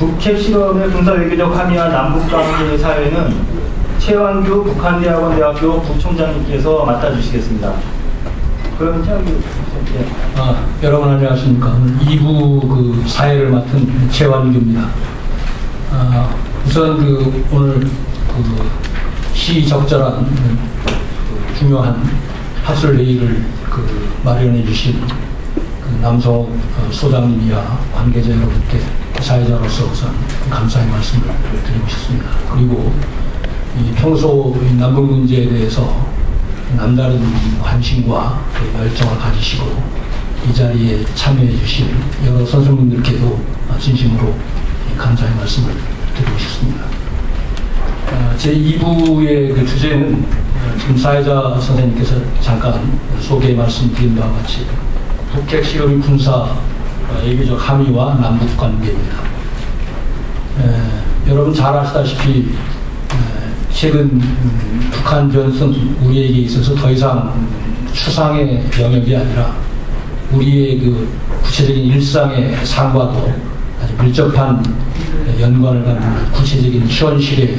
북핵 실험의 군사 외교적 함의와 남북 관계 사회는 최완규 북한대학원대학교 부총장님께서 맡아주시겠습니다. 그럼 최완규 예. 여러분 안녕하십니까. 2부 그 사회를 맡은 최완규입니다. 우선 오늘 시적절한 중요한 학술 회의를 마련해 주신 남성욱 소장님이야 관계자 여러분께 사회자로서 우선 감사의 말씀을 드리고 싶습니다. 그리고 평소 남북 문제에 대해서 남다른 관심과 열정을 가지시고 이 자리에 참여해 주신 여러 선생님들께도 진심으로 감사의 말씀을 드리고 싶습니다. 제2부의 주제는 지금 사회자 선생님께서 잠깐 소개 말씀드린 바와 같이 북핵 실험 군사 외교적 함의와 남북 관계입니다. 여러분 잘 아시다시피 최근 북한 전선 우리에게 있어서 더 이상 추상의 영역이 아니라 우리의 구체적인 일상의 삶과도 아주 밀접한 연관을 갖는 구체적인 현실의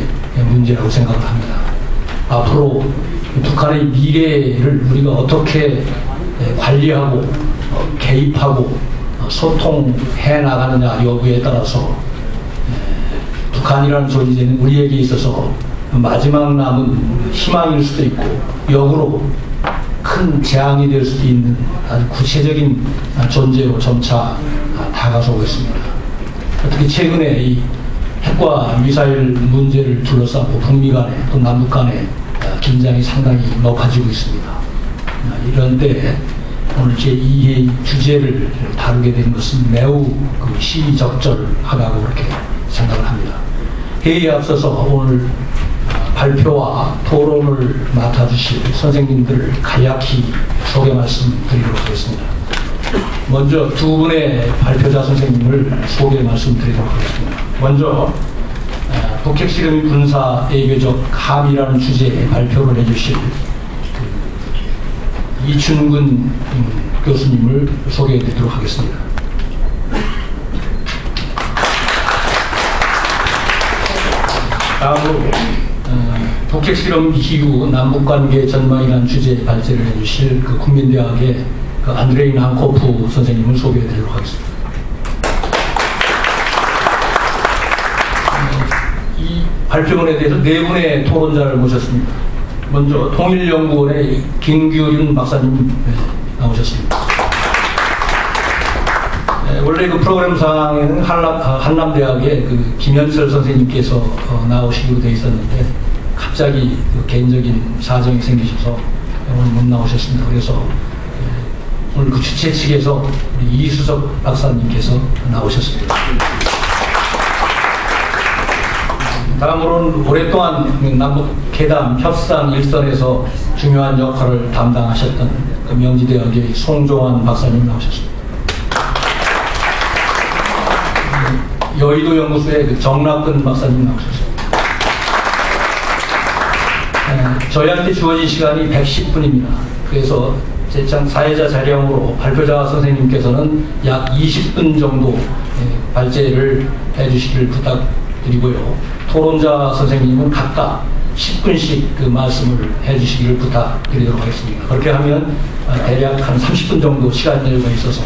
문제라고 생각을 합니다. 앞으로 북한의 미래를 우리가 어떻게 관리하고 개입하고 소통해 나가느냐 여부에 따라서 북한이라는 존재는 우리에게 있어서 마지막 남은 희망일 수도 있고 역으로 큰 재앙이 될 수도 있는 아주 구체적인 존재로 점차 다가서고 있습니다. 특히 최근에 이 핵과 미사일 문제를 둘러싸고 북미 간에 또 남북 간에 긴장이 상당히 높아지고 있습니다. 이런 때 오늘 제2의 주제를 다루게 된 것은 매우 시적절하다고 그렇게 생각을 합니다. 회의에 앞서서 오늘 발표와 토론을 맡아주실 선생님들을 간략히 소개 말씀드리도록 하겠습니다. 먼저 두 분의 발표자 선생님을 소개 말씀드리도록 하겠습니다. 먼저 북핵 실험 군사 외교적 함의라는 주제의 발표를 해주실 이춘근 교수님을 소개해 드리도록 하겠습니다. 다음으로 북핵 실험 이후 남북관계 전망이라는 주제의 발제를 해주실 국민대학의 안드레이 난코프 선생님을 소개해 드리도록 하겠습니다. 이 발표문에 대해서 네 분의 토론자를 모셨습니다. 먼저 통일연구원의 김규린 박사님 나오셨습니다. 원래 프로그램 상에는 한남대학의 김현철 선생님께서 나오시기로 되어 있었는데 갑자기 개인적인 사정이 생기셔서 오늘 못 나오셨습니다. 그래서 오늘 주최 측에서 우리 이수석 박사님께서 나오셨습니다. 다음으로는 오랫동안 남북회담 협상 일선에서 중요한 역할을 담당하셨던 명지대학의 송종환 박사님 나오셨습니다. 여의도 연구소의 정락근 박사님 나오셨습니다. 저희한테 주어진 시간이 110분입니다. 그래서 제참 사회자 자료용으로 발표자 선생님께서는 약 20분 정도 발제를 해주시길 부탁드리고요. 토론자 선생님은 각각 10분씩 말씀을 해주시기를 부탁드리도록 하겠습니다. 그렇게 하면 대략 한 30분 정도 시간 여유가 있어서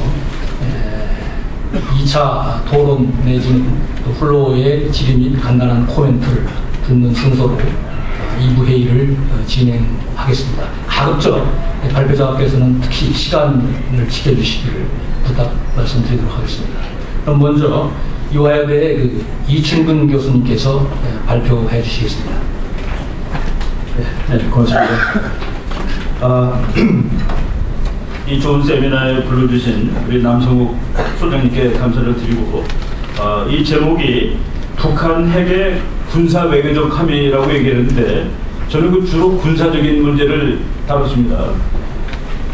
2차 토론 내지는 플로어의 질의 및 간단한 코멘트를 듣는 순서로 2부 회의를 진행하겠습니다. 가급적 발표자께서는 특히 시간을 지켜주시기를 부탁 말씀드리도록 하겠습니다. 그럼 먼저 이화여대의 이춘근 교수님께서 발표해 주시겠습니다. 네, 고맙습니다. 이 좋은 세미나에 불러주신 우리 남성욱 소장님께 감사를 드리고 이 제목이 북한 핵의 군사 외교적 함의라고 얘기했는데 저는 주로 군사적인 문제를 다뤘습니다.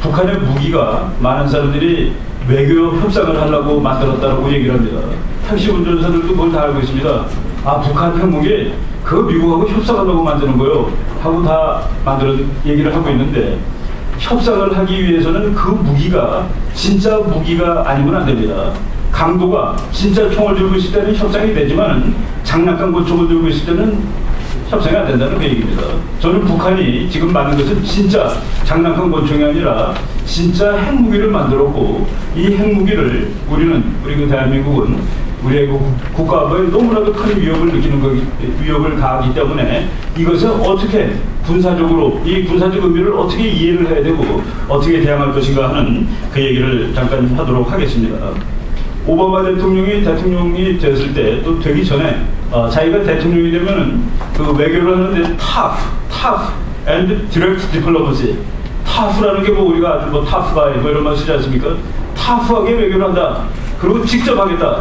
북한의 무기가 많은 사람들이 외교 협상을 하려고 만들었다고 얘기를 합니다. 택시 운전사들도 그걸 다 알고 있습니다. 아, 북한 핵무기 그거 미국하고 협상하려고 만드는 거요 하고 다 만드는 얘기를 하고 있는데 협상을 하기 위해서는 그 무기가 진짜 무기가 아니면 안 됩니다. 강도가 진짜 총을 들고 있을 때는 협상이 되지만 장난감 권총을 들고 있을 때는 협상이 안 된다는 그 얘기입니다. 저는 북한이 지금 만든 것은 진짜 장난감 권총이 아니라 진짜 핵무기를 만들었고, 이 핵무기를 우리 그 대한민국은 우리의 국가에 너무나도 큰 위협을 가하기 때문에 이것을 어떻게 군사적으로, 이 군사적 의미를 어떻게 이해를 해야 되고 어떻게 대응할 것인가 하는 그 얘기를 잠깐 하도록 하겠습니다. 오바마 대통령이 됐을 때, 또 되기 전에 자기가 대통령이 되면은 그 외교를 하는데 tough and direct diplomacy, tough라는 게 뭐 우리가 아주 뭐 tough가 뭐 이런 말 쓰지 않습니까? tough하게 외교를 한다. 그리고 직접 하겠다.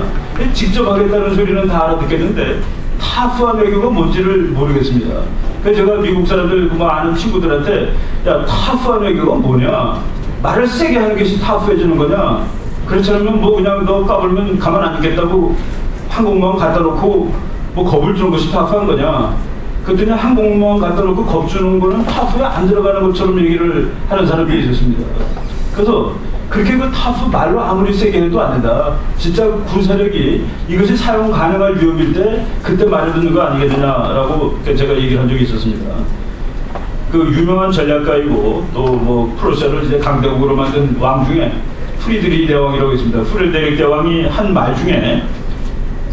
직접 하겠다는 소리는 다 알아듣겠는데 tough한 외교가 뭔지를 모르겠습니다. 그래서 제가 미국 사람들 뭐 아는 친구들한테 야, tough한 외교가 뭐냐? 말을 세게 하는 것이 tough해지는 거냐? 그렇지 않으면 뭐 그냥 너 까불면 가만 안 있겠다고 항공모함 갖다 놓고 뭐 겁을 주는 것이 타프한 거냐. 그랬더니 항공모함 갖다 놓고 겁 주는 거는 타프에 안 들어가는 것처럼 얘기를 하는 사람이 있었습니다. 그래서 그렇게 그 타프 말로 아무리 세게 해도 안 된다. 진짜 군사력이 이것이 사용 가능할 위협일 때 그때 말을 듣는 거 아니겠느냐라고 제가 얘기를 한 적이 있었습니다. 그 유명한 전략가이고 또 뭐 프로시아를 이제 강대국으로 만든 왕 중에 프리드리히 대왕이라고 있습니다. 프리드리히 대왕이 한 말 중에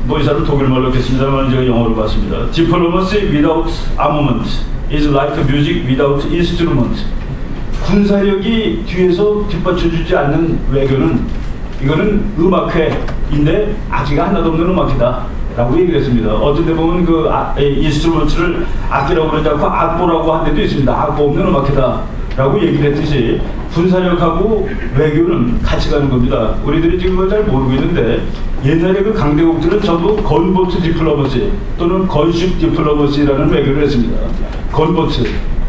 뭐 이 사람 독일말로 했겠습니다만 제가 영어로 봤습니다. Diplomacy without armament is like music without instrument. 군사력이 뒤에서 뒷받쳐주지 않는 외교는 이거는 음악회인데 악기가 하나도 없는 음악이다 라고 얘기를 했습니다. 어떤 데 보면 그 인스트루먼트를 악기라고 그러지 않고 악보라고 한 데도 있습니다. 악보 없는 음악이다 라고 얘기를 했듯이 군사력하고 외교는 같이 가는 겁니다. 우리들이 지금 그걸 잘 모르고 있는데 옛날에 그 강대국들은 전부 건보트 디플로머시 또는 건식 디플로머시라는 외교를 했습니다. 건보트,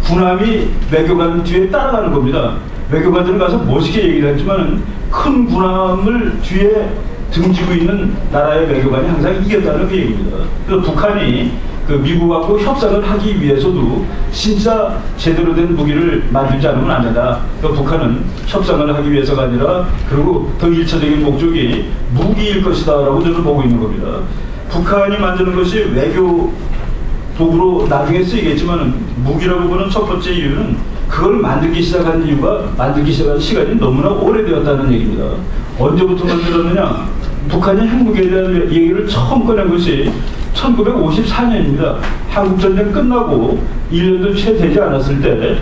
군함이 외교관 뒤에 따라가는 겁니다. 외교관들은 가서 멋있게 얘기를 했지만 큰 군함을 뒤에 등지고 있는 나라의 외교관이 항상 이겼다는 그 얘기입니다. 그래서 북한이 그 미국하고 협상을 하기 위해서도 진짜 제대로 된 무기를 만들지 않으면 안 된다. 그러니까 북한은 협상을 하기 위해서가 아니라 그리고 더 일차적인 목적이 무기일 것이다 라고 저는 보고 있는 겁니다. 북한이 만드는 것이 외교 도구로 나중에 쓰이겠지만 무기라고 보는 첫 번째 이유는 그걸 만들기 시작한 시간이 너무나 오래되었다는 얘기입니다. 언제부터 만들었느냐? 북한이 핵무기에 대한 얘기를 처음 꺼낸 것이 1954년입니다. 한국전쟁 끝나고 1년도 채 되지 않았을 때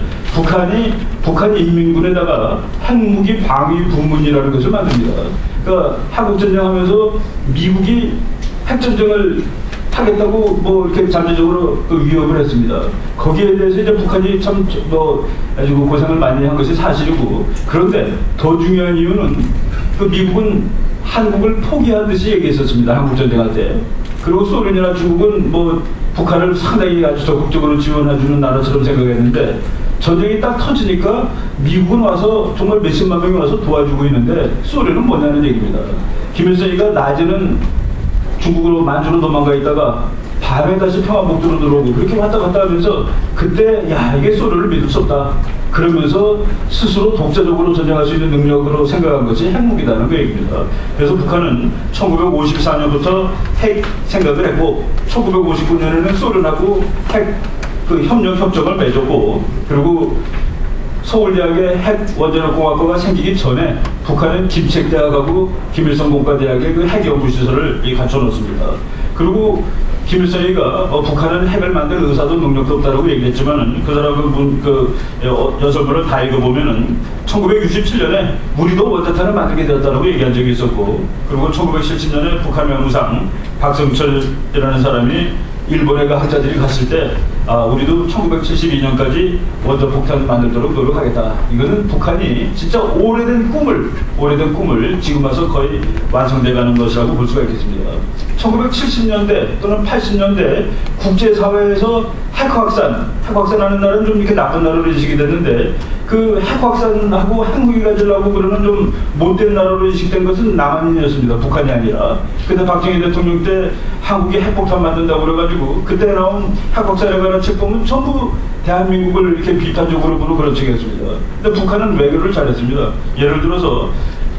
북한 인민군에다가 핵무기 방위 부문이라는 것을 만듭니다. 그러니까 한국전쟁 하면서 미국이 핵전쟁을 하겠다고 뭐 이렇게 잠재적으로 그 위협을 했습니다. 거기에 대해서 이제 북한이 참 뭐 아주 고생을 많이 한 것이 사실이고, 그런데 더 중요한 이유는 그 미국은 한국을 포기한 듯이 얘기했었습니다. 한국전쟁할 때. 그리고 소련이나 중국은 뭐 북한을 상당히 아주 적극적으로 지원해주는 나라처럼 생각했는데 전쟁이 딱 터지니까 미국은 와서 정말 몇십만 명이 와서 도와주고 있는데 소련은 뭐냐는 얘기입니다. 김일성이가 낮에는 중국으로 만주로 도망가 있다가 밤에 다시 평화복도로 들어오고 그렇게 왔다 갔다 하면서 그때 야 이게 소련을 믿을 수 없다 그러면서 스스로 독자적으로 전쟁할 수 있는 능력으로 생각한 것이 핵무기다는 그 얘기입니다. 그래서 북한은 1954년부터 핵 생각을 했고 1959년에는 소련하고 핵 그 협정을 맺었고, 그리고 서울대학의 핵원자력공학과가 생기기 전에 북한은 김책대학하고 김일성공과대학의 그 핵연구시설을 갖춰놓습니다. 그리고 김일성이가 북한은 핵을 만들 의사도 능력도 없다라고 얘기했지만은 그 사람은 그 연설문을 다 읽어보면은 1967년에 우리도 원자탄을 만들게 되었다라고 얘기한 적이 있었고, 그리고 1970년에 북한 외무상 박성철이라는 사람이 일본에 그 학자들이 갔을 때 우리도 1972년까지 원자폭탄을 만들도록 노력하겠다. 이거는 북한이 진짜 오래된 꿈을 지금 와서 거의 완성돼가는 것이라고 볼 수가 있겠습니다. 1970년대 또는 80년대 국제사회에서 핵확산하는 나라는 좀 이렇게 나쁜 나라로 인식이 됐는데 그 핵확산하고 핵무기 가지려고 그러는 좀 못된 나라로 인식된 것은 남한이었습니다. 북한이 아니라. 근데 박정희 대통령 때 한국이 핵폭탄 만든다고 그래가지고 그때 나온 핵확산에 관한 책 보면 전부 대한민국을 이렇게 비판적으로 보는 그런 책이었습니다. 근데 북한은 외교를 잘했습니다. 예를 들어서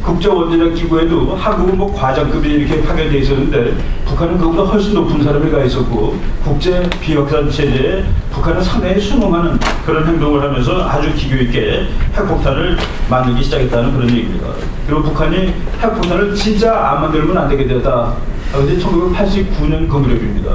국제원자력 기구에도 한국은 뭐 과장급이 이렇게 파견돼 있었는데 북한은 그보다 훨씬 높은 사람이 가 있었고 국제 비핵화 체제에 북한은 상당히 순응하는 그런 행동을 하면서 아주 기교 있게 핵폭탄을 만들기 시작했다는 그런 얘기입니다. 그리고 북한이 핵폭탄을 진짜 안 만들면 안 되게 되었다. 그것이 1989년 그 무렵입니다.